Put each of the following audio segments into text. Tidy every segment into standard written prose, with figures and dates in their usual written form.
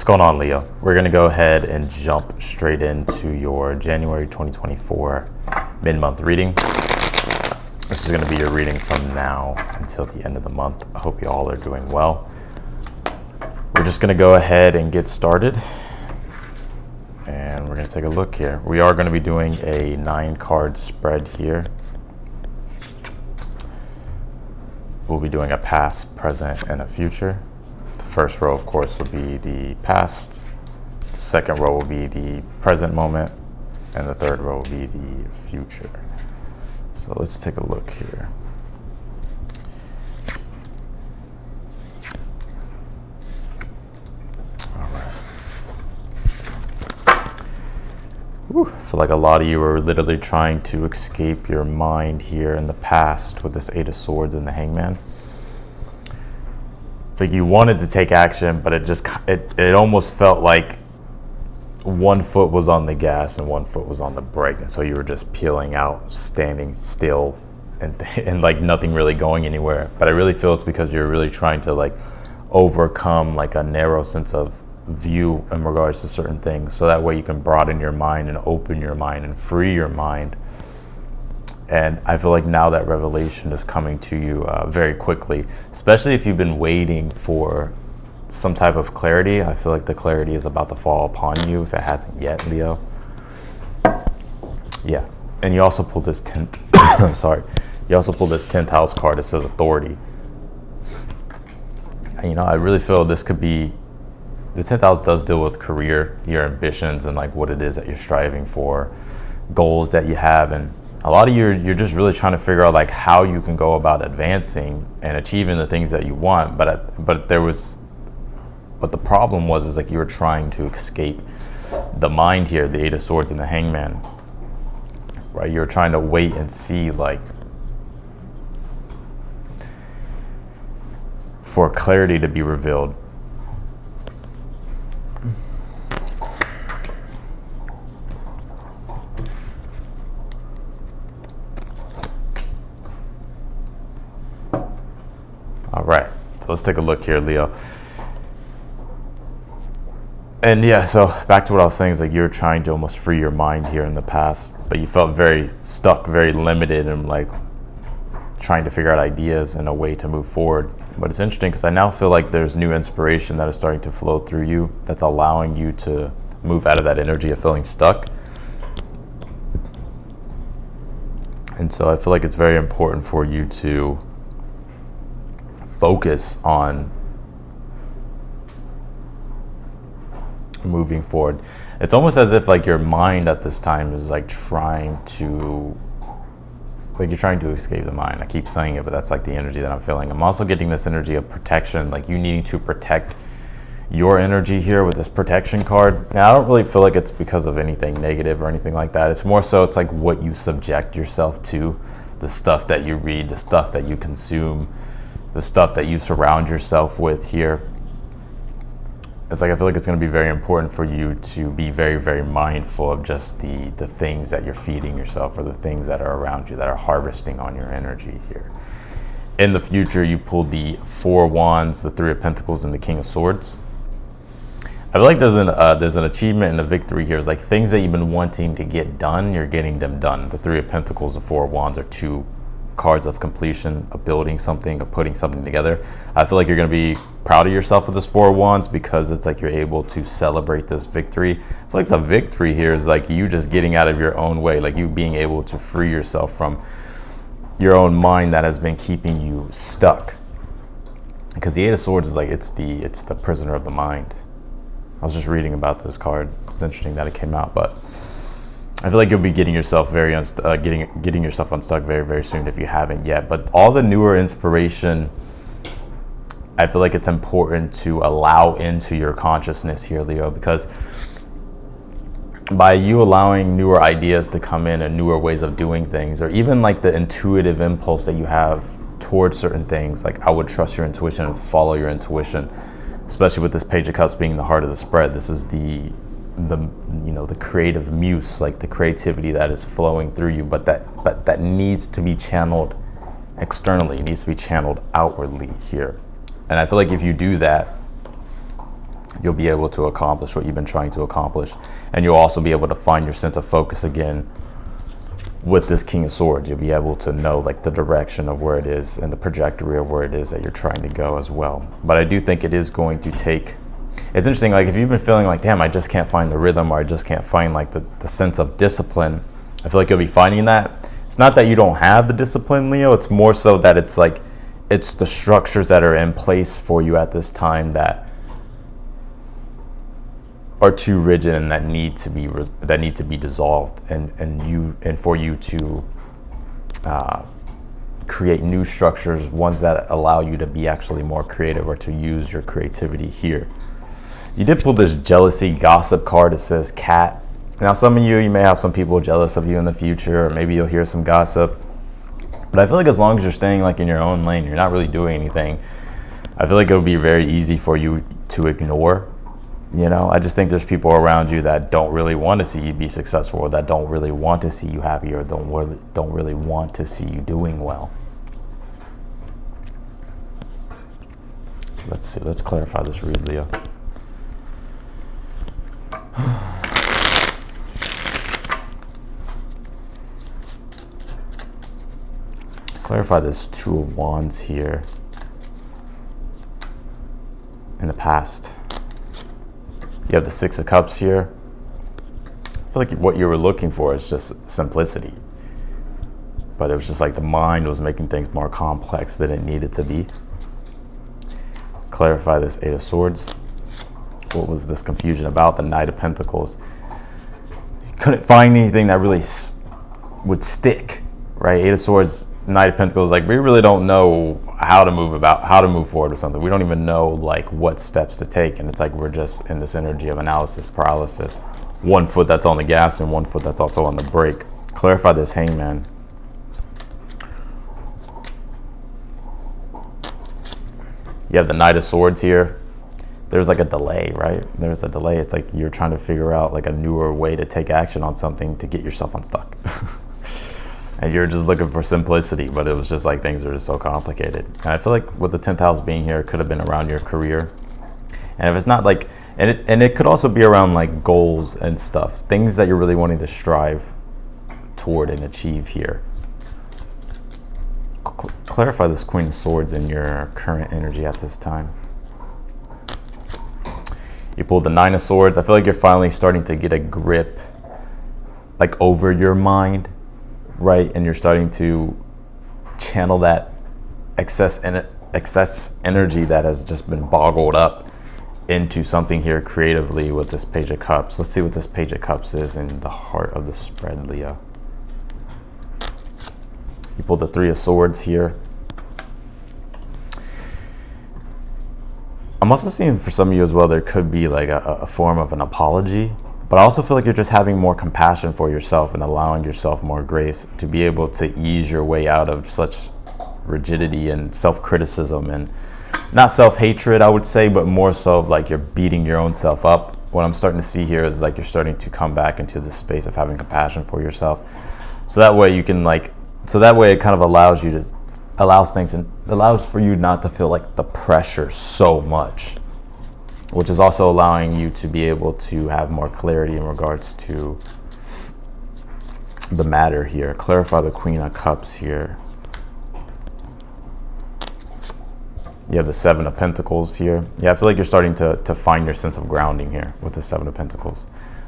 going on, Leo? We're going to go ahead and jump straight into your January 2024 mid-month reading. This is going to be your reading from now until the end of the month. I hope you all are doing well. We're just going to go ahead and get started. And we're going to take a look here. We are going to be doing a 9-card spread here. We'll be doing a past, present, and a future. The first row, of course, will be the past. The second row will be the present moment. And the third row will be the future. So let's take a look here. All right. Whew. I feel like a lot of you are literally trying to escape your mind here in the past with this 8 of Swords and the Hangman. It's like you wanted to take action, but it almost felt like one foot was on the gas and one foot was on the brake, and so you were just peeling out, standing still, and like nothing really going anywhere. But I really feel it's because you're really trying to like overcome like a narrow sense of view in regards to certain things, so that way you can broaden your mind and open your mind and free your mind. And I feel like now that revelation is coming to you very quickly, especially if you've been waiting for some type of clarity. I feel like the clarity is about to fall upon you if it hasn't yet, Leo. Yeah, and you also pulled this 10th, sorry. You also pulled this 10th house card that says authority. And, you know, I really feel this could be, the 10th house does deal with career, your ambitions, and like what it is that you're striving for, goals that you have. And a lot of you, you're just really trying to figure out like how you can go about advancing and achieving the things that you want. But the problem was like you were trying to escape the mind here, the 8 of Swords and the Hangman, right? You're trying to wait and see like for clarity to be revealed. All right, so let's take a look here, Leo. And yeah, so back to what I was saying is like you're trying to almost free your mind here in the past, but you felt very stuck, very limited, and like trying to figure out ideas and a way to move forward. But it's interesting because I now feel like there's new inspiration that is starting to flow through you that's allowing you to move out of that energy of feeling stuck. And so I feel like it's very important for you to focus on moving forward. It's almost as if like your mind at this time is like trying to, like you're trying to escape the mind. I keep saying it, but that's like the energy that I'm feeling. I'm also getting this energy of protection, like you needing to protect your energy here with this protection card. Now, I don't really feel like it's because of anything negative or anything like that. It's more so it's like what you subject yourself to, the stuff that you read, the stuff that you consume, the stuff that you surround yourself with here. It's like I feel like it's going to be very important for you to be very, very mindful of just the things that you're feeding yourself, or the things that are around you that are harvesting on your energy here. In the future, you pulled the 4 Wands, the 3 of Pentacles, and the King of Swords. I feel like there's an achievement and a victory here. It's like things that you've been wanting to get done, you're getting them done. The 3 of Pentacles, the 4 Wands are 2 cards of completion, of building something, of putting something together. I feel like you're going to be proud of yourself with this 4 Wands because it's like you're able to celebrate this victory. I feel like the victory here is like you just getting out of your own way, like you being able to free yourself from your own mind that has been keeping you stuck. Because the 8 of Swords is like it's the prisoner of the mind. I was just reading about this card. It's interesting that it came out, but I feel like you'll be getting yourself getting yourself unstuck very, very soon if you haven't yet. But all the newer inspiration, I feel like it's important to allow into your consciousness here, Leo, because by you allowing newer ideas to come in and newer ways of doing things, or even like the intuitive impulse that you have towards certain things, like I would trust your intuition and follow your intuition, especially with this Page of Cups being the heart of the spread. This is the creative muse, like the creativity that is flowing through you, but that needs to be channeled externally, it needs to be channeled outwardly here. And I feel like if you do that, you'll be able to accomplish what you've been trying to accomplish. And you'll also be able to find your sense of focus again with this King of Swords. You'll be able to know like the direction of where it is and the trajectory of where it is that you're trying to go as well. But I do think it is going to take, it's interesting, like if you've been feeling like, damn, I just can't find the rhythm, or I just can't find like the sense of discipline, I feel like you'll be finding that. It's not that you don't have the discipline, Leo, it's more so that it's like, it's the structures that are in place for you at this time that are too rigid and that need to be dissolved, and for you to create new structures, ones that allow you to be actually more creative or to use your creativity here. You did pull this jealousy gossip card. It says cat. Now some of you may have some people jealous of you in the future, or maybe you'll hear some gossip, but I feel like as long as you're staying like in your own lane, you're not really doing anything, I feel like it would be very easy for you to ignore. You know, I just think there's people around you that don't really want to see you be successful, or that don't really want to see you happy, or don't really want to see you doing well. Let's see, let's clarify this read, Leo. Clarify this Two of Wands here in the past. You have the Six of Cups here. I feel like what you were looking for is just simplicity, but it was just like the mind was making things more complex than it needed to be. Clarify this Eight of Swords. What was this confusion about? The Knight of Pentacles. You couldn't find anything that really would stick, right? Eight of Swords, Knight of Pentacles, like we really don't know how to move forward with something. We don't even know like what steps to take, and it's like we're just in this energy of analysis paralysis. One foot that's on the gas and one foot that's also on the brake. Clarify this Hangman. You have the Knight of Swords here. There's like a delay, right? There's a delay. It's like you're trying to figure out like a newer way to take action on something to get yourself unstuck. And you're just looking for simplicity, but it was just like things are just so complicated. And I feel like with the 10th house being here, it could have been around your career. And if it's not like, and it could also be around like goals and stuff, things that you're really wanting to strive toward and achieve here. Clarify this Queen of Swords in your current energy at this time. You pulled the Nine of Swords. I feel like you're finally starting to get a grip like over your mind, right? And you're starting to channel that excess energy that has just been boggled up into something here creatively with this Page of Cups. Let's see what this Page of Cups is in the heart of the spread, Leo. You pulled the Three of Swords here. I'm also seeing for some of you as well, there could be like a form of an apology, but I also feel like you're just having more compassion for yourself and allowing yourself more grace to be able to ease your way out of such rigidity and self-criticism and not self-hatred, I would say, but more so of like you're beating your own self up. What I'm starting to see here is like you're starting to come back into this space of having compassion for yourself. So that way you can like, so that way it kind of allows for you not to feel like the pressure so much, which is also allowing you to be able to have more clarity in regards to the matter here. Clarify the Queen of Cups here. You have the Seven of Pentacles here. Yeah, I feel like you're starting to find your sense of grounding here with the Seven of Pentacles.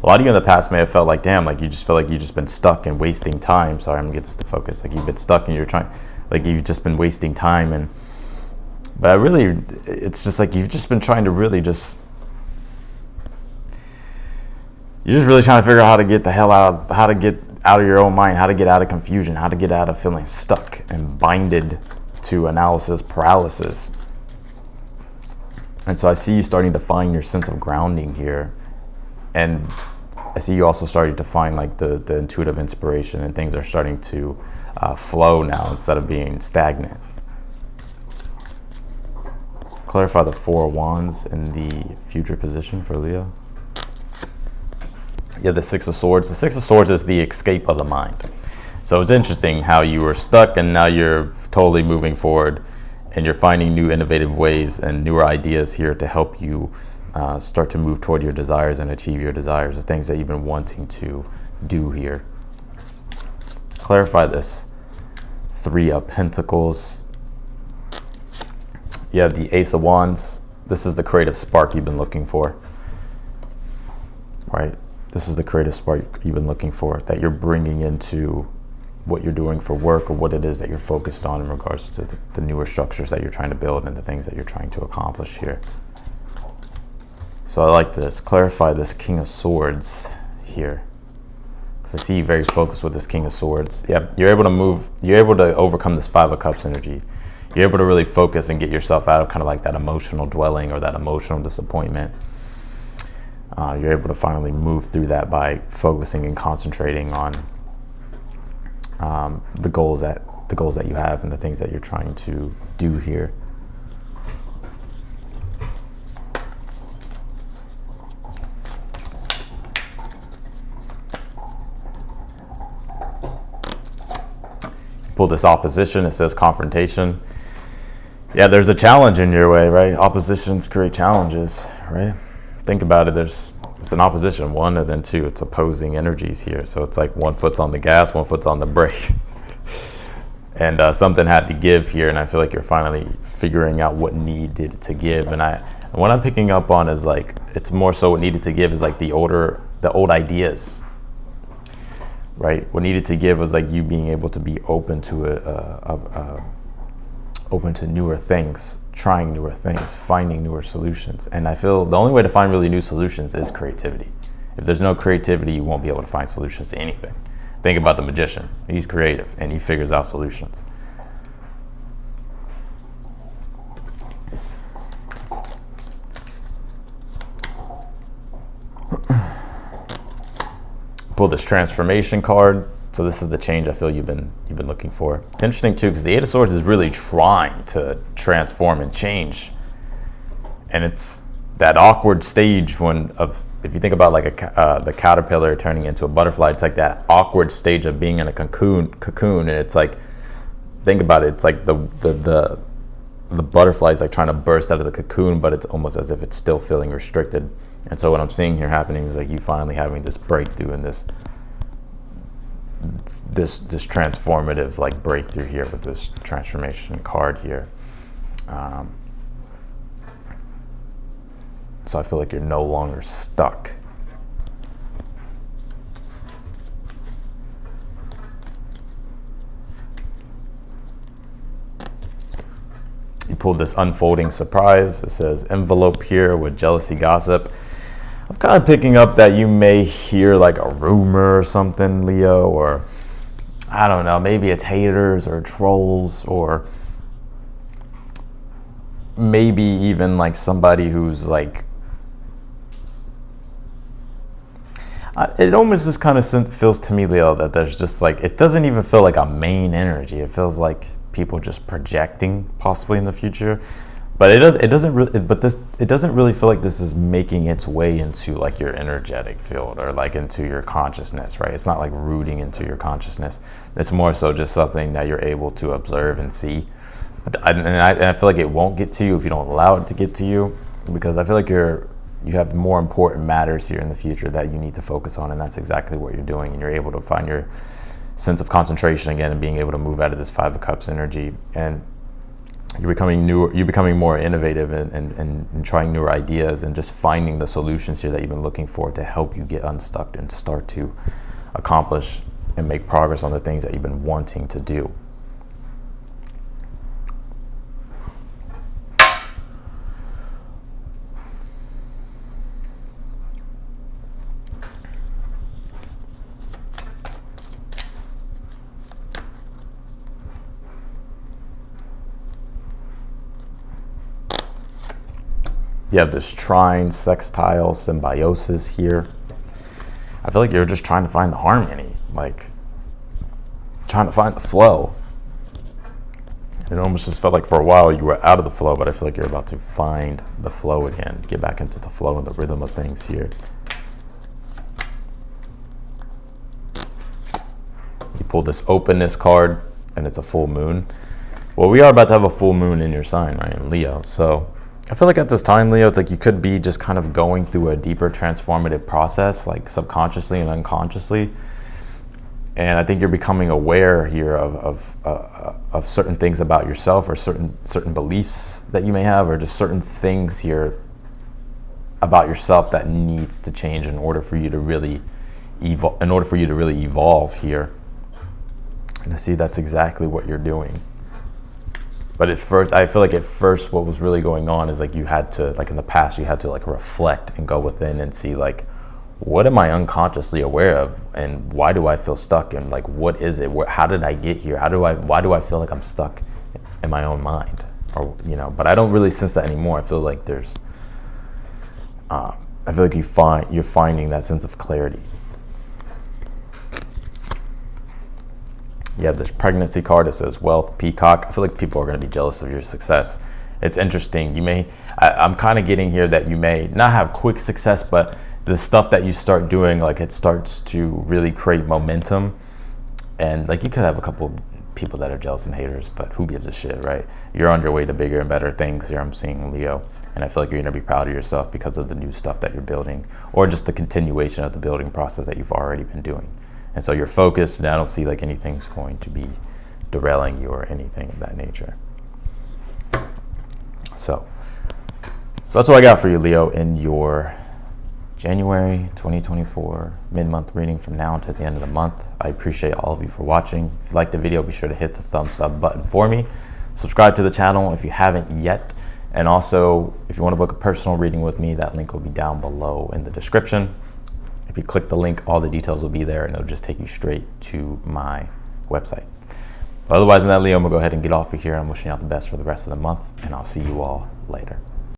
A lot of you in the past may have felt like, damn, like you just feel like you've just been stuck and wasting time. Sorry, I'm gonna get this to focus. Like you've been stuck and you're trying, like you've just been wasting time. But I really, it's just like you've just been trying to really just, you're just really trying to figure out how to get the hell out, how to get out of your own mind, how to get out of confusion, how to get out of feeling stuck and binded to analysis paralysis. And so I see you starting to find your sense of grounding here. And I see you also starting to find like the intuitive inspiration, and things are starting to flow now instead of being stagnant. Clarify the Four of Wands in the future position for Leo. You have the Six of Swords. The Six of Swords is the escape of the mind. So it's interesting how you were stuck and now you're totally moving forward and you're finding new innovative ways and newer ideas here to help you start to move toward your desires and achieve your desires, the things that you've been wanting to do here. Clarify this. 3 of Pentacles. You have the Ace of Wands. This is the creative spark you've been looking for, right? This is the creative spark you've been looking for, that you're bringing into what you're doing for work, or what it is that you're focused on in regards to the newer structures that you're trying to build and the things that you're trying to accomplish here. So I like this. Clarify this King of Swords here. Because I see you very focused with this King of Swords. Yeah, you're able to move, you're able to overcome this 5 of Cups energy. You're able to really focus and get yourself out of kind of like that emotional dwelling or that emotional disappointment. You're able to finally move through that by focusing and concentrating on the goals that you have and the things that you're trying to do here. Pull this opposition. It says confrontation. Yeah, there's a challenge in your way, right? Oppositions create challenges, right? Think about it. It's an opposition, 1, and then 2. It's opposing energies here. So it's like 1 foot's on the gas, 1 foot's on the brake. And something had to give here, and I feel like you're finally figuring out what needed to give. And what I'm picking up on is like, it's more so what needed to give is like the old ideas, right? What needed to give was like you being able to be open to open to newer things, trying newer things, finding newer solutions. And I feel the only way to find really new solutions is creativity. If there's no creativity, you won't be able to find solutions to anything. Think about the magician. He's creative and he figures out solutions. Pull this transformation card. So this is the change I feel you've been looking for. It's interesting too, because the 8 of Swords is really trying to transform and change. And it's that awkward stage if you think about like the caterpillar turning into a butterfly, it's like that awkward stage of being in a cocoon, and it's like, think about it, it's like the butterfly is like trying to burst out of the cocoon, but it's almost as if it's still feeling restricted. And so what I'm seeing here happening is like you finally having this breakthrough and this transformative like breakthrough here with this transformation card here. So I feel like you're no longer stuck. You pulled this unfolding surprise. It says envelope here with jealousy gossip. I'm kind of picking up that you may hear like a rumor or something, Leo, or I don't know, maybe it's haters or trolls, or maybe even like somebody who's like, it almost just kind of feels to me, Leo, that there's just like, it doesn't even feel like a main energy. It feels like people just projecting possibly in the future. But it doesn't really feel like this is making its way into like your energetic field or like into your consciousness, right? It's not like rooting into your consciousness. It's more so just something that you're able to observe and see. And I feel like it won't get to you if you don't allow it to get to you, because I feel like you have more important matters here in the future that you need to focus on, and that's exactly what you're doing. And you're able to find your sense of concentration again and being able to move out of this 5 of Cups energy. And you're becoming more innovative and trying newer ideas and just finding the solutions here that you've been looking for to help you get unstuck and to start to accomplish and make progress on the things that you've been wanting to do. You have this trine, sextile, symbiosis here. I feel like you're just trying to find the harmony, like trying to find the flow. It almost just felt like for a while you were out of the flow, but I feel like you're about to find the flow again, get back into the flow and the rhythm of things here. You pull this openness card, and it's a full moon. Well, we are about to have a full moon in your sign, right, in Leo. So I feel like at this time, Leo, it's like you could be just kind of going through a deeper transformative process, like subconsciously and unconsciously. And I think you're becoming aware here of certain things about yourself, or certain beliefs that you may have, or just certain things here about yourself that needs to change in order for you to really evolve here. And I see that's exactly what you're doing. But at first, I feel like at first what was really going on is like you had to, like in the past, you had to like reflect and go within and see like, what am I unconsciously aware of, and why do I feel stuck, and like what is it? How did I get here? Why do I feel like I'm stuck in my own mind? Or but I don't really sense that anymore. I feel like there's, I feel like you're finding that sense of clarity. You have this pregnancy card that says wealth, peacock. I feel like people are going to be jealous of your success. It's interesting. I'm kind of getting here that you may not have quick success, but the stuff that you start doing, like it starts to really create momentum. And like you could have a couple of people that are jealous and haters, but who gives a shit, right? You're on your way to bigger and better things here, I'm seeing, Leo. And I feel like you're going to be proud of yourself because of the new stuff that you're building, or just the continuation of the building process that you've already been doing. And so you're focused, and I don't see like anything's going to be derailing you or anything of that nature. So that's what I got for you, Leo, in your January 2024 mid-month reading from now to the end of the month. I appreciate all of you for watching. If you liked the video, be sure to hit the thumbs up button for me. Subscribe to the channel if you haven't yet. And also, if you want to book a personal reading with me, that link will be down below in the description. If you click the link, all the details will be there, and it'll just take you straight to my website. But otherwise than that, Leo, I'm going to go ahead and get off of here. I'm wishing you all the best for the rest of the month, and I'll see you all later.